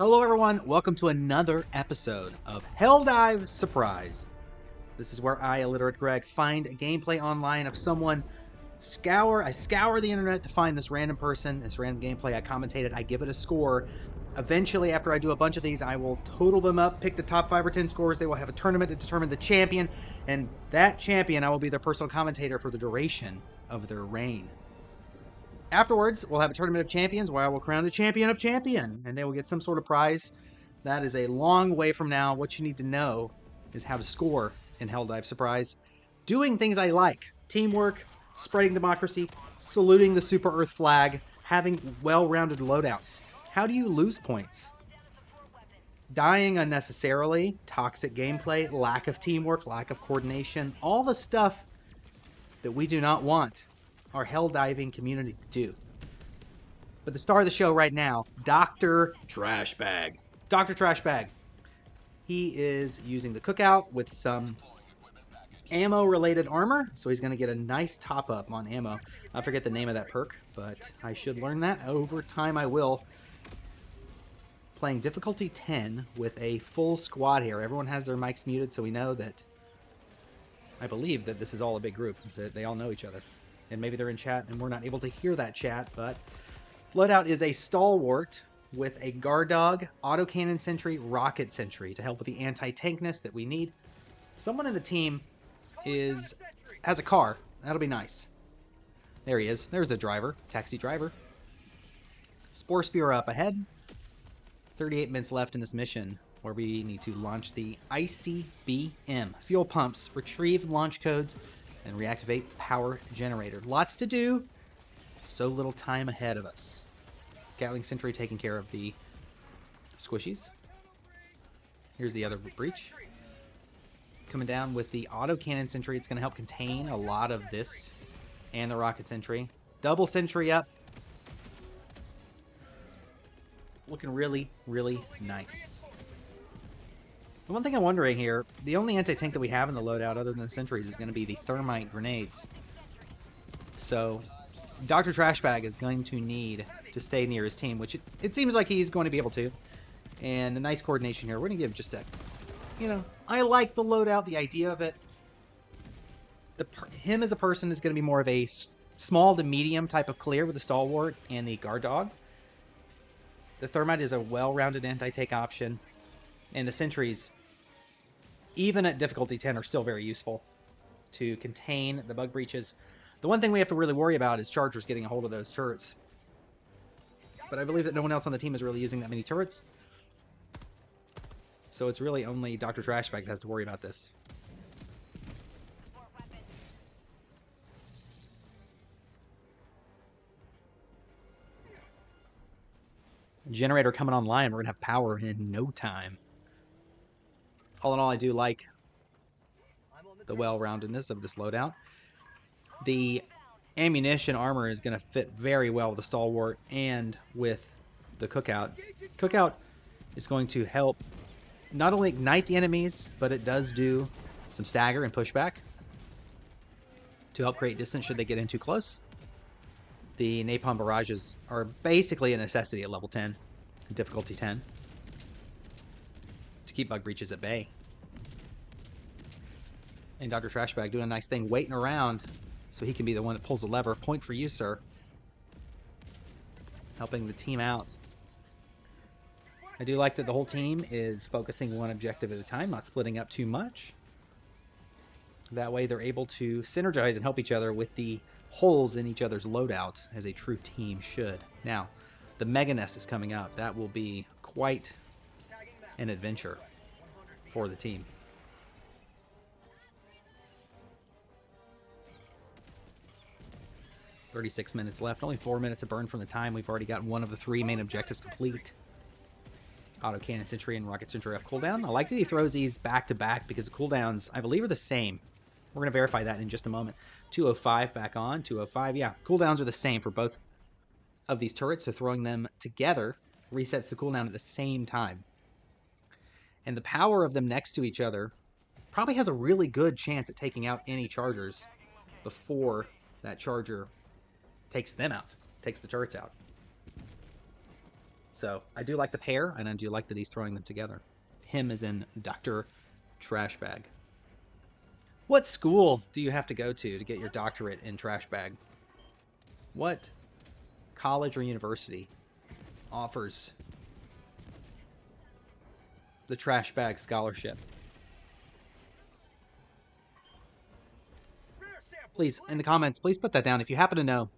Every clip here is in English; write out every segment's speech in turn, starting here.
Hello everyone, welcome to another episode of Helldive Surprise. This is where I, illiterate Greg, find a gameplay online of someone. I scour the internet to find this random person, this random gameplay. I commentate it, I give it a score. Eventually, after I do a bunch of these, I will total them up, pick the top 5 or 10 scores. They will have a tournament to determine the champion, and that champion, I will be their personal commentator for the duration of their reign. Afterwards, we'll have a tournament of champions where I will crown the champion of champion, and they will get some sort of prize. That is a long way from now. What you need to know is how to score in Helldive Surprise. Doing things I like. Teamwork, spreading democracy, saluting the Super Earth flag, having well-rounded loadouts. How do you lose points? Dying unnecessarily, toxic gameplay, lack of teamwork, lack of coordination, all the stuff that we do not want our Helldiving community to do. But the star of the show right now, Dr. Trashbag. Dr. Trashbag. He is using the cookout with some ammo-related armor, so he's going to get a nice top-up on ammo. I forget the name of that perk, but I should learn that. Over time I will. Playing difficulty 10 with a full squad here. Everyone has their mics muted, so we know that... I believe that this is all a big group, that they all know each other. And maybe they're in chat and we're not able to hear that chat, but loadout is a stalwart with a guard dog, autocannon sentry, rocket sentry to help with the anti-tankness that we need. Someone in the team has a car. That'll be nice. There he is. There's a driver, taxi driver. Spore Spear up ahead. 38 minutes left in this mission where we need to launch the ICBM. Fuel pumps, retrieve launch codes, and reactivate power generator. Lots to do, so little time ahead of us. Gatling Sentry taking care of the squishies. Here's the other breach. Coming down with the autocannon sentry. It's going to help contain a lot of this and the rocket sentry. Double sentry up. Looking really, really nice. The one thing I'm wondering here, the only anti-tank that we have in the loadout other than the sentries is going to be the thermite grenades. So, Dr. Trashbag is going to need to stay near his team, which it seems like he's going to be able to. And a nice coordination here. We're going to give just a, I like the loadout, the idea of it. Him as a person is going to be more of a small to medium type of clear with the stalwart and the guard dog. The thermite is a well-rounded anti-tank option. And the sentries, even at difficulty 10, are still very useful to contain the bug breaches. The one thing we have to really worry about is chargers getting a hold of those turrets. But I believe that no one else on the team is really using that many turrets. So it's really only Dr. Trashbag that has to worry about this. Generator coming online. We're going to have power in no time. All in all, I do like the well-roundedness of this loadout. The ammunition armor is going to fit very well with the stalwart and with the cookout. Cookout is going to help not only ignite the enemies, but it does do some stagger and pushback to help create distance should they get in too close. The napalm barrages are basically a necessity at level 10, difficulty 10. To keep bug breaches at bay. And Dr. Trashbag doing a nice thing, waiting around so he can be the one that pulls the lever. Point for you, sir. Helping the team out. I do like that the whole team is focusing one objective at a time, not splitting up too much. That way they're able to synergize and help each other with the holes in each other's loadout, as a true team should. Now, the Mega Nest is coming up. That will be quite an adventure for the team. "36 minutes left. Only 4 minutes to burn from the time. We've already gotten one of the 3 main objectives complete. Autocannon Sentry and Rocket Sentry off cooldown. I like that he throws these back to back because the cooldowns, I believe, are the same. We're going to verify that in just a moment. 205 back on. 205. Yeah, cooldowns are the same for both of these turrets, so throwing them together resets the cooldown at the same time. And the power of them next to each other probably has a really good chance at taking out any chargers before that charger takes them out, takes the turrets out. So I do like the pair, and I do like that he's throwing them together. Him as in Dr. Trashbag. What school do you have to go to get your doctorate in Trashbag? What college or university offers the Trashbag Scholarship? Please, in the comments, please put that down if you happen to know.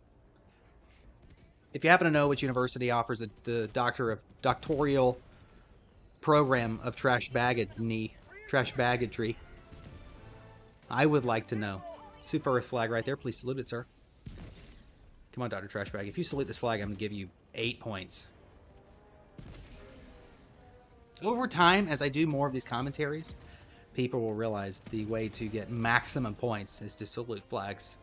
If you happen to know which university offers the doctoral program of trash baggage-tree, I would like to know. Super Earth flag right there. Please salute it, sir. Come on, Dr. Trashbag. If you salute this flag, I'm going to give you 8 points. Over time, as I do more of these commentaries, people will realize the way to get maximum points is to salute flags.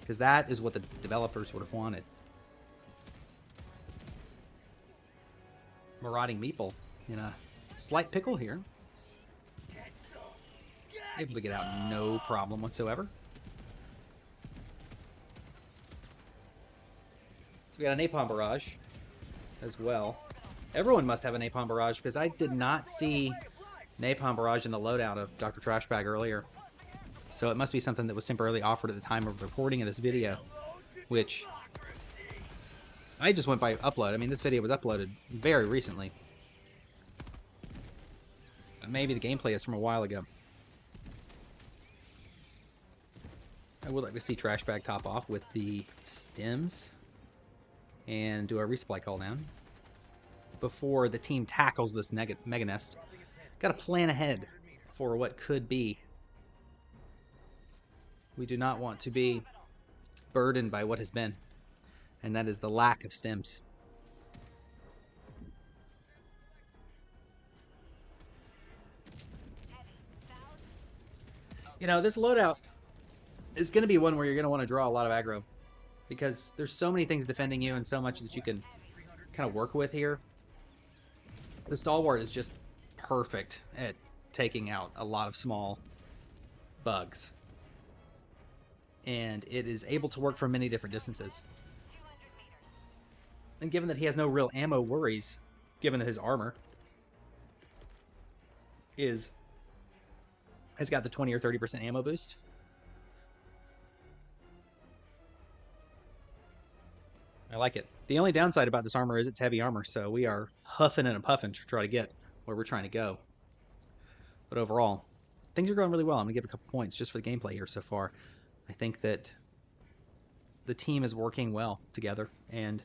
Because that is what the developers would have wanted. Marauding Meeple in a slight pickle here. Able to get out no problem whatsoever. So we got a napalm barrage as well. Everyone must have a napalm barrage because I did not see napalm barrage in the loadout of Dr. Trashbag earlier. So it must be something that was temporarily offered at the time of recording of this video, which I just went by upload. I mean, this video was uploaded very recently. Maybe the gameplay is from a while ago. I would like to see Trashbag top off with the stems and do a resupply call down before the team tackles this mega nest. Got to plan ahead for what could be. We do not want to be burdened by what has been, and that is the lack of stems. You know, this loadout is going to be one where you're going to want to draw a lot of aggro because there's so many things defending you and so much that you can kind of work with here. The Stalwart is just perfect at taking out a lot of small bugs. And it is able to work from many different distances. And given that he has no real ammo worries, given that his armor has got the 20 or 30% ammo boost. I like it. The only downside about this armor is it's heavy armor, so we are huffing and puffing to try to get where we're trying to go. But overall, things are going really well. I'm going to give a couple points just for the gameplay here so far. I think that the team is working well together, and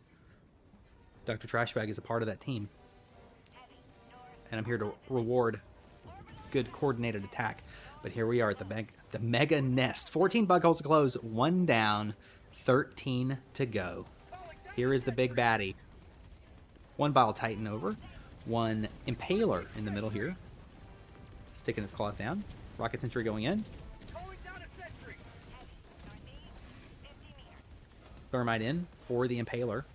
Dr. Trashbag is a part of that team. And I'm here to reward good coordinated attack. But here we are at the mega nest. 14 bug holes to close, 1 down, 13 to go. Here is the big baddie. 1 Bile Titan over, 1 Impaler in the middle here. Sticking his claws down. Rocket Sentry going in. Thermite in for the Impaler.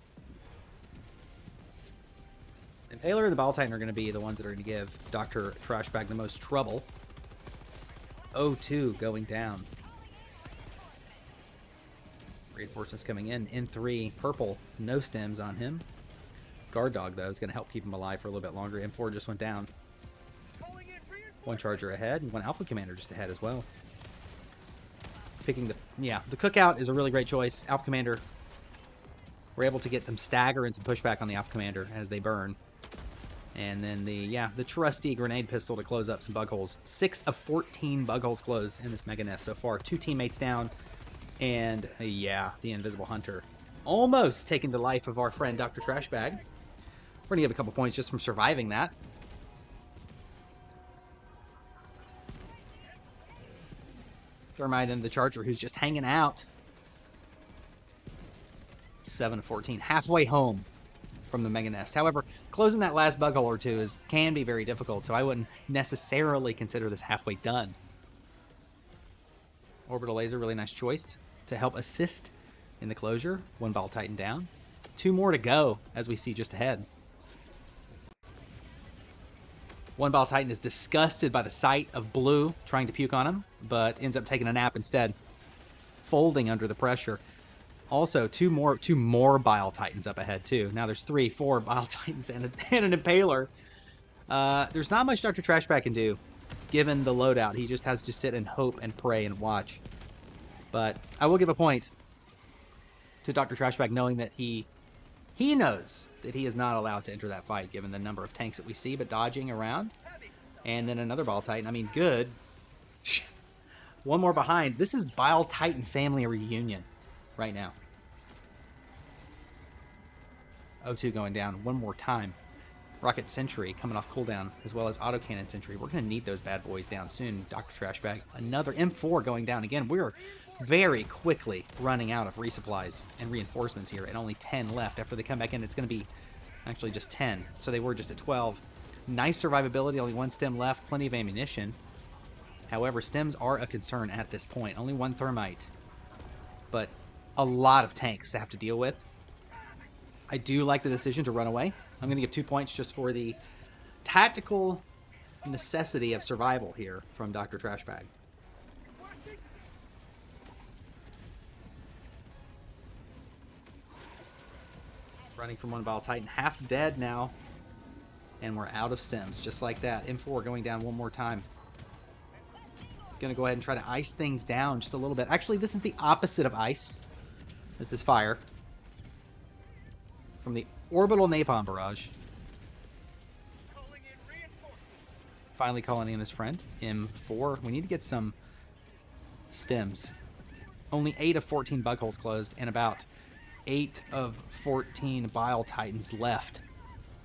Impaler and the Bile Titan are going to be the ones that are going to give Dr. Trashbag the most trouble. 0-2 going down. Reinforcements coming in 3. Purple, no stems on him. Guard Dog, though, is going to help keep him alive for a little bit longer. M4 just went down. 1 Charger ahead, and 1 Alpha Commander just ahead as well. Picking the Cookout is a really great choice. Alpha Commander, we're able to get some stagger and some pushback on the Alpha Commander as they burn. And then the trusty grenade pistol to close up some bug holes. 6 of 14 bug holes closed in this mega nest so far. 2 teammates down. And the Invisible Hunter almost taking the life of our friend Dr. Trashbag. We're going to give a couple points just from surviving that. Thermite into the Charger, who's just hanging out. 7 of 14. Halfway home from the mega nest. However, closing that last bug hole or two can be very difficult, so I wouldn't necessarily consider this halfway done. Orbital Laser, really nice choice to help assist in the closure. 1 Bile Titan down. 2 more to go, as we see just ahead. 1 Bile Titan is disgusted by the sight of blue trying to puke on him, but ends up taking a nap instead. Folding under the pressure. Also, two more Bile Titans up ahead, too. Now there's 4 Bile Titans and an Impaler. There's not much Dr. Trashback can do, given the loadout. He just has to sit and hope and pray and watch. But I will give a point to Dr. Trashback, knowing that he knows that he is not allowed to enter that fight, given the number of tanks that we see, but dodging around. And then another Bile Titan. I mean, good. One more behind. This is Bile Titan family reunion right now. O2 going down one more time. Rocket Sentry coming off cooldown, as well as Autocannon Sentry. We're going to need those bad boys down soon. Dr. Trashbag, another M4 going down again. We're very quickly running out of resupplies and reinforcements here, and only 10 left. After they come back in, it's going to be actually just 10. So they were just at 12. Nice survivability, only 1 stem left, plenty of ammunition. However, stems are a concern at this point. Only 1 thermite, but a lot of tanks to have to deal with. I do like the decision to run away. I'm going to give 2 points just for the tactical necessity of survival here from Dr. Trashbag. Running from 1 Bile Titan, half dead now. And we're out of sims, just like that. M4 going down one more time. Gonna go ahead and try to ice things down just a little bit. Actually, this is the opposite of ice. This is fire. From the orbital napalm barrage. Finally calling in his friend, M4. We need to get some stems. Only 8 of 14 bug holes closed, and about 8 of 14 Bile Titans left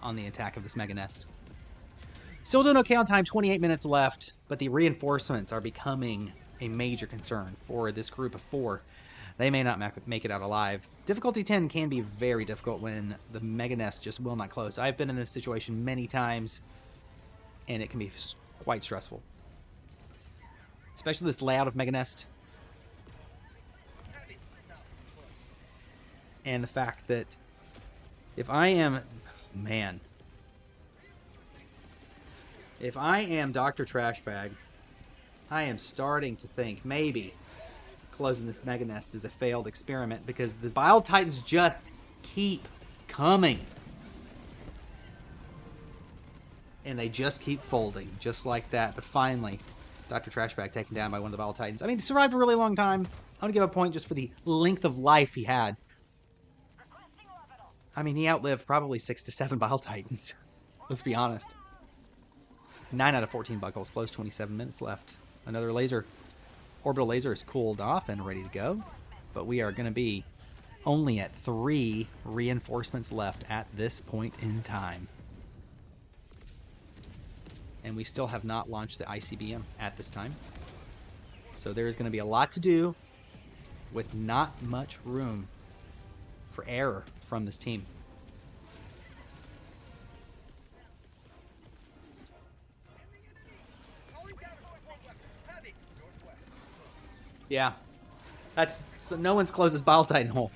on the attack of this Mega Nest. Still doing okay on time, 28 minutes left, but the reinforcements are becoming a major concern for this group of 4. They may not make it out alive. Difficulty 10 can be very difficult when the Mega Nest just will not close. I've been in this situation many times, and it can be quite stressful. Especially this layout of Mega Nest. And the fact that if I am... Man. If I am Dr. Trashbag, I am starting to think maybe closing this Mega Nest is a failed experiment, because the Bile Titans just keep coming. And they just keep folding, just like that. But finally, Dr. Trashbag taken down by 1 of the Bile Titans. I mean, he survived a really long time. I'm going to give a point just for the length of life he had. I mean, he outlived probably 6 to 7 Bile Titans. Let's be honest. 9 out of 14 bug holes closed, 27 minutes left. Another laser. Orbital laser is cooled off and ready to go. But we are going to be only at 3 reinforcements left at this point in time. And we still have not launched the ICBM at this time. So there is going to be a lot to do with not much room for error from this team. Yeah, so no one's closest Bile Titan hole.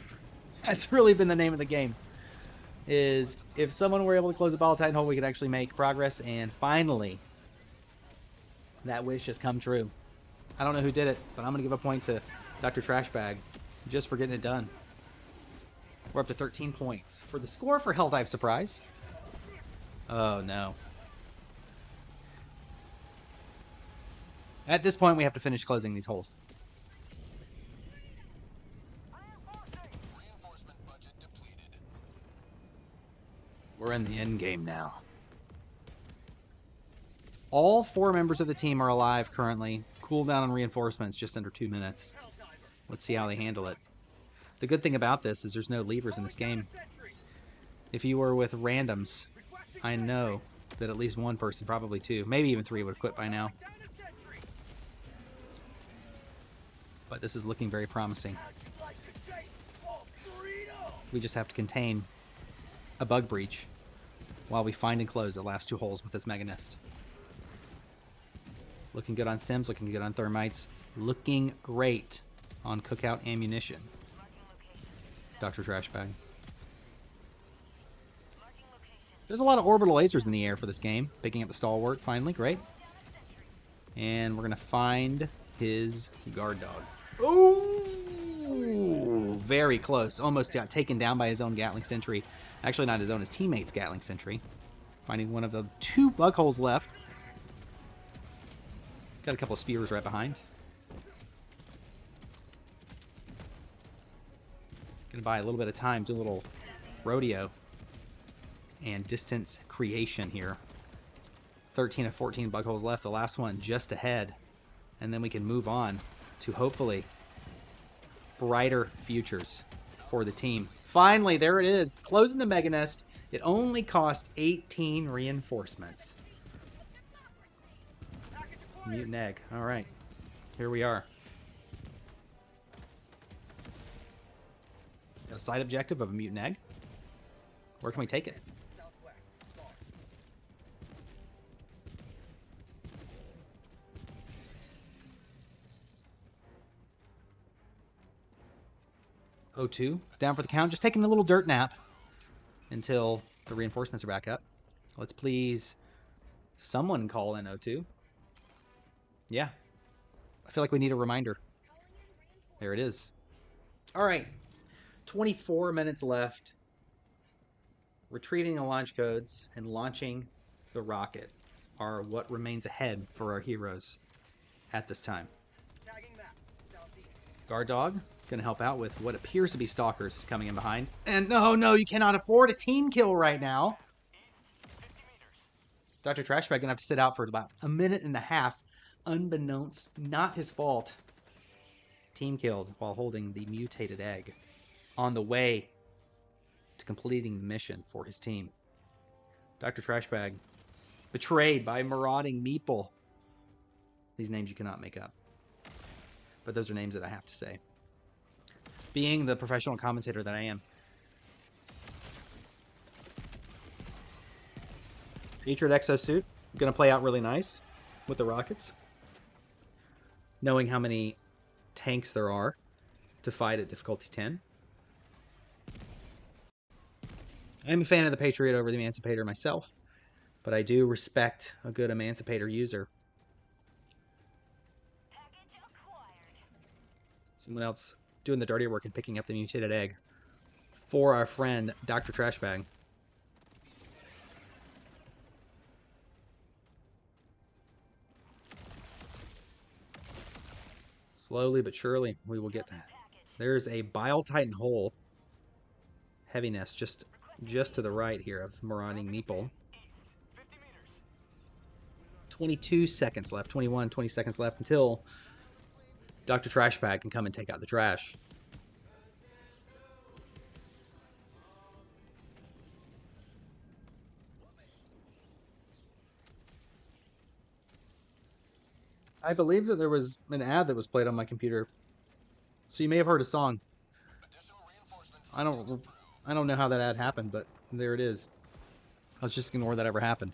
That's really been the name of the game. Is if someone were able to close a Bile Titan hole, we could actually make progress. And finally, that wish has come true. I don't know who did it, but I'm gonna give a point to Dr. Trashbag just for getting it done. We're up to 13 points for the score for Helldive Surprise. Oh no. At this point, we have to finish closing these holes. We're in the end game now. All 4 members of the team are alive currently. Cooldown on reinforcements just under 2 minutes. Let's see how they handle it. The good thing about this is there's no levers in this game. If you were with randoms, I know that at least one person, probably 2, maybe even 3 would have quit by now. But this is looking very promising. We just have to contain a bug breach while we find and close the last 2 holes with this Mega Nest. Looking good on Sims, looking good on Thermites, looking great on Cookout Ammunition. Dr. Trashbag. There's a lot of orbital lasers in the air for this game. Picking up the stalwart, finally, great. And we're going to find his guard dog. Ooh, very close. Almost got taken down by his own Gatling Sentry. Actually, not his own, his teammate's Gatling Sentry. Finding one of the 2 bug holes left. Got a couple of spears right behind. Gonna buy a little bit of time, do a little rodeo and distance creation here. 13 of 14 bug holes left. The last one just ahead. And then we can move on to hopefully brighter futures for the team. Finally, there it is. Closing the Mega Nest. It only cost 18 reinforcements. Mutant egg. All right. Here we are. Got a side objective of a mutant egg. Where can we take it? O2 down for the count. Just taking a little dirt nap until the reinforcements are back up. Let's please someone call in O2. Yeah. I feel like we need a reminder. There it is. All right. 24 minutes left. Retrieving the launch codes and launching the rocket are what remains ahead for our heroes at this time. Guard dog gonna help out with what appears to be stalkers coming in behind. And no, you cannot afford a team kill right now. Dr. Trashbag gonna have to sit out for about a minute and a half, unbeknownst, not his fault. Team killed while holding the mutated egg on the way to completing the mission for his team. Dr. Trashbag betrayed by marauding Meeple. These names you cannot make up, but those are names that I have to say. Being the professional commentator that I am. Patriot exosuit, gonna play out really nice with the rockets. Knowing how many tanks there are to fight at difficulty 10. I'm a fan of the Patriot over the Emancipator myself, but I do respect a good Emancipator user. Someone else doing the dirty work and picking up the mutated egg for our friend Dr. Trashbag. Slowly but surely we will get to that. There's a Bile Titan hole. Heavy nest just to the right here of marauding Meeple. 22 seconds left. 20 seconds left until Dr. Trashbag can come and take out the trash. I believe that there was an ad that was played on my computer, so you may have heard a song. I don't know how that ad happened, but there it is. Let's just ignore that ever happened.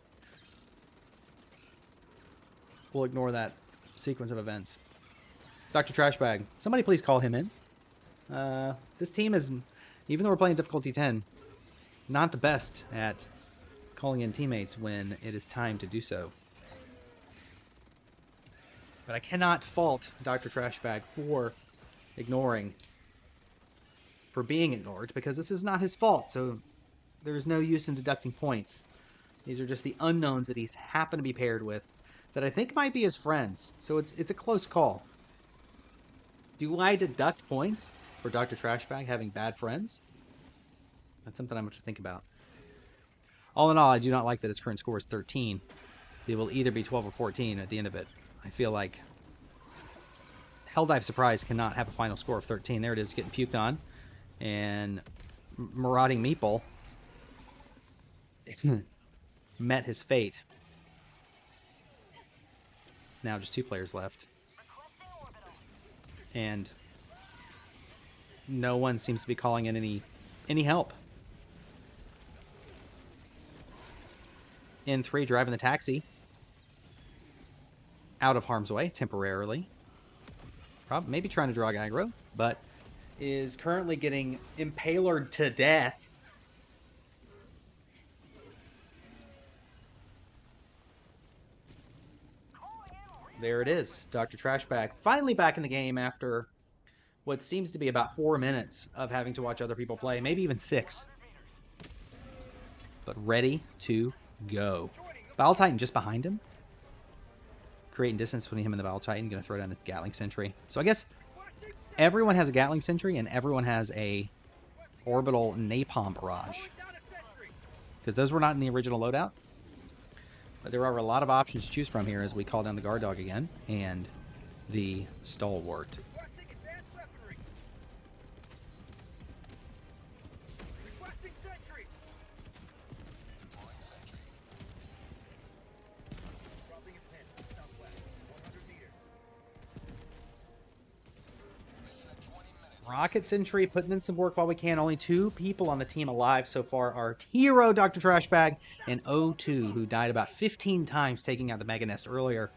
We'll ignore that sequence of events. Dr. Trashbag, somebody please call him in. This team is, even though we're playing difficulty 10, not the best at calling in teammates when it is time to do so. But I cannot fault Dr. Trashbag for ignoring, for being ignored, because this is not his fault, so there's no use in deducting points. These are just the unknowns that he's happened to be paired with that I think might be his friends, so it's a close call. Do I deduct points for Dr. Trashbag having bad friends? That's something I'm going to think about. All in all, I do not like that his current score is 13. It will either be 12 or 14 at the end of it. I feel like Helldive Surprise cannot have a final score of 13. There it is, getting puked on. And marauding Meeple met his fate. Now just 2 players left. And no one seems to be calling in any help. N3 driving the taxi. Out of harm's way temporarily. Maybe trying to draw aggro, but is currently getting impaled to death. There it is. Dr. Trashbag finally back in the game after what seems to be about 4 minutes of having to watch other people play, maybe even 6. But ready to go. Battle Titan just behind him. Creating distance between him and the Battle Titan. Going to throw down the Gatling Sentry. So I guess everyone has a Gatling Sentry and everyone has a Orbital Napalm Barrage. Because those were not in the original loadout. But there are a lot of options to choose from here as we call down the Guard Dog again. And the Stalwart. Rocket Sentry putting in some work while we can. Only 2 people on the team alive so far. Our hero, Dr. Trashbag, and O2, who died about 15 times taking out the Mega Nest earlier.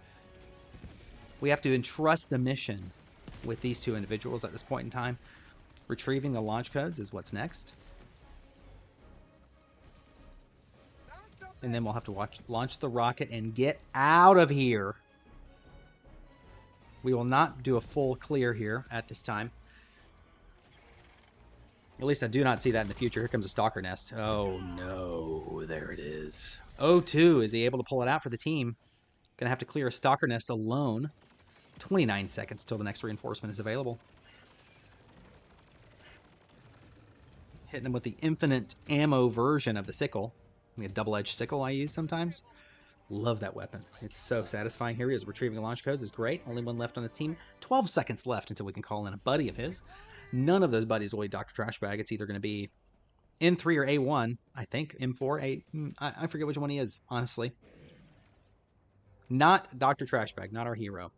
We have to entrust the mission with these 2 individuals at this point in time. Retrieving the launch codes is what's next. And then we'll have to launch the rocket and get out of here. We will not do a full clear here at this time. At least I do not see that in the future. Here comes a Stalker Nest. Oh, no. There it is. O2, is he able to pull it out for the team? Gonna have to clear a Stalker Nest alone. 29 seconds till the next reinforcement is available. Hitting him with the infinite ammo version of the sickle. A double-edged sickle I use sometimes. Love that weapon. It's so satisfying. Here he is. Retrieving the launch codes is great. Only 1 left on his team. 12 seconds left until we can call in a buddy of his. None of those buddies will be Dr. Trashbag. It's either going to be N3 or A1. I think M4, I forget which one he is, honestly. Not Dr. Trashbag, not our hero.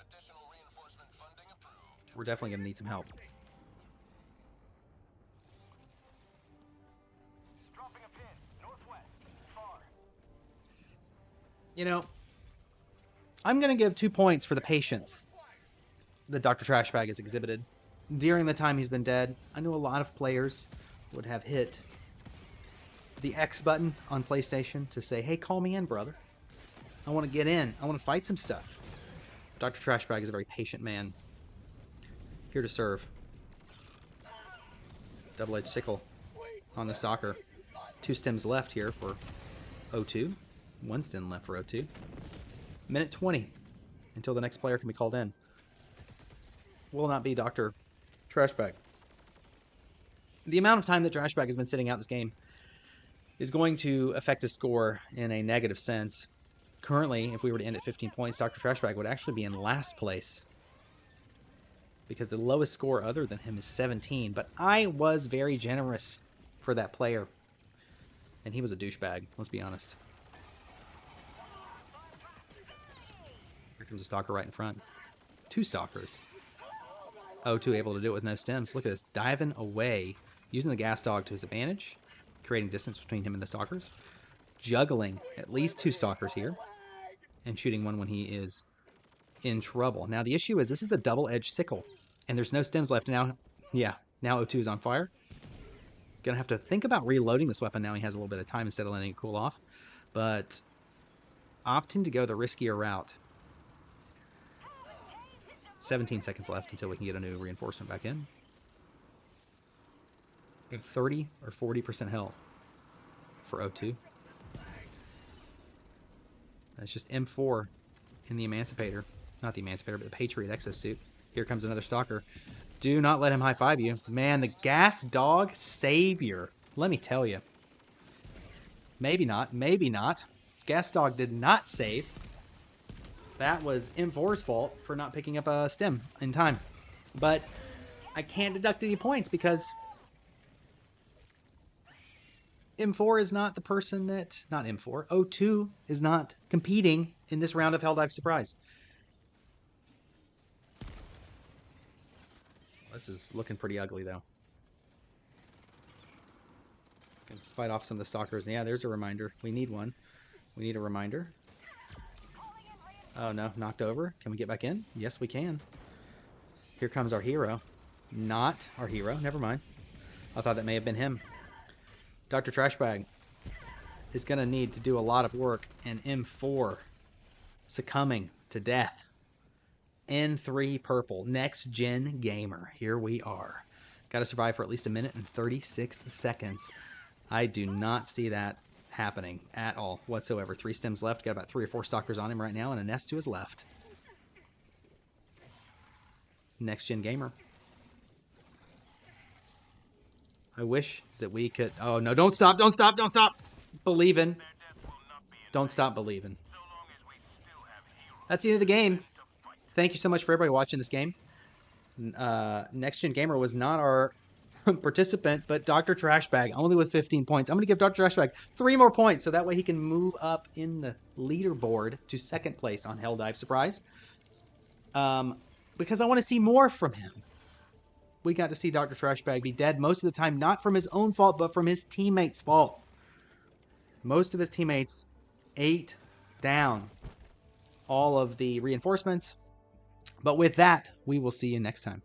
Additional reinforcement funding approved. We're definitely going to need some help. Dropping a pin, northwest, far. You know, I'm going to give 2 points for the patience that Dr. Trashbag has exhibited during the time he's been dead. I know a lot of players would have hit the X button on PlayStation to say, hey, call me in, brother. I want to get in. I want to fight some stuff. Dr. Trashbag is a very patient man. Here to serve. Double-edged sickle on the Stalker. 2 stems left here for O2. 1 stem left for O2. Minute 20 until the next player can be called in. Will not be Dr. Trashbag. The amount of time that Trashbag has been sitting out this game is going to affect his score in a negative sense. Currently, if we were to end at 15 points, Dr. Trashbag would actually be in last place. Because the lowest score other than him is 17. But I was very generous for that player. And he was a douchebag, let's be honest. Here comes a Stalker right in front. 2 Stalkers. O2 able to do it with no stems. Look at this. Diving away. Using the gas dog to his advantage. Creating distance between him and the Stalkers. Juggling at least 2 Stalkers here. And shooting one when he is in trouble. Now the issue is this is a double-edged sickle. And there's no stems left. Now, yeah. Now O2 is on fire. Gonna have to think about reloading this weapon now he has a little bit of time instead of letting it cool off. But opting to go the riskier route. 17 seconds left until we can get a new reinforcement back in. 30 or 40% health for O2. That's just M4 in the Emancipator. Not the Emancipator, but the Patriot exosuit. Here comes another Stalker. Do not let him high-five you. Man, the gas dog savior. Let me tell you. Maybe not. Maybe not. Gas dog did not save. That was M4's fault for not picking up a stem in time. But I can't deduct any points because M4 is not the person that... Not M4. O2 is not competing in this round of Helldive Surprise. This is looking pretty ugly, though. Can fight off some of the Stalkers. Yeah, there's a reminder. We need one. We need a reminder. Oh, no. Knocked over. Can we get back in? Yes, we can. Here comes our hero. Not our hero. Never mind. I thought that may have been him. Dr. Trashbag is going to need to do a lot of work, and M4 succumbing to death N3 purple. Next Gen Gamer. Here we are. Got to survive for at least a minute and 36 seconds. I do not see that happening at all whatsoever. 3 stems left. Got about 3 or 4 stalkers on him right now, and a nest to his left. Next Gen Gamer. I wish that we could... Oh, no, don't stop, don't stop, don't stop! Believing. Don't stop believing. That's the end of the game. Thank you so much for everybody watching this game. Next Gen Gamer was not our participant, but Dr. Trashbag, only with 15 points. I'm going to give Dr. Trashbag 3 more points, so that way he can move up in the leaderboard to 2nd place on Helldive Surprise. Because I want to see more from him. We got to see Dr. Trashbag be dead most of the time, not from his own fault, but from his teammates' fault. Most of his teammates ate down all of the reinforcements. But with that, we will see you next time.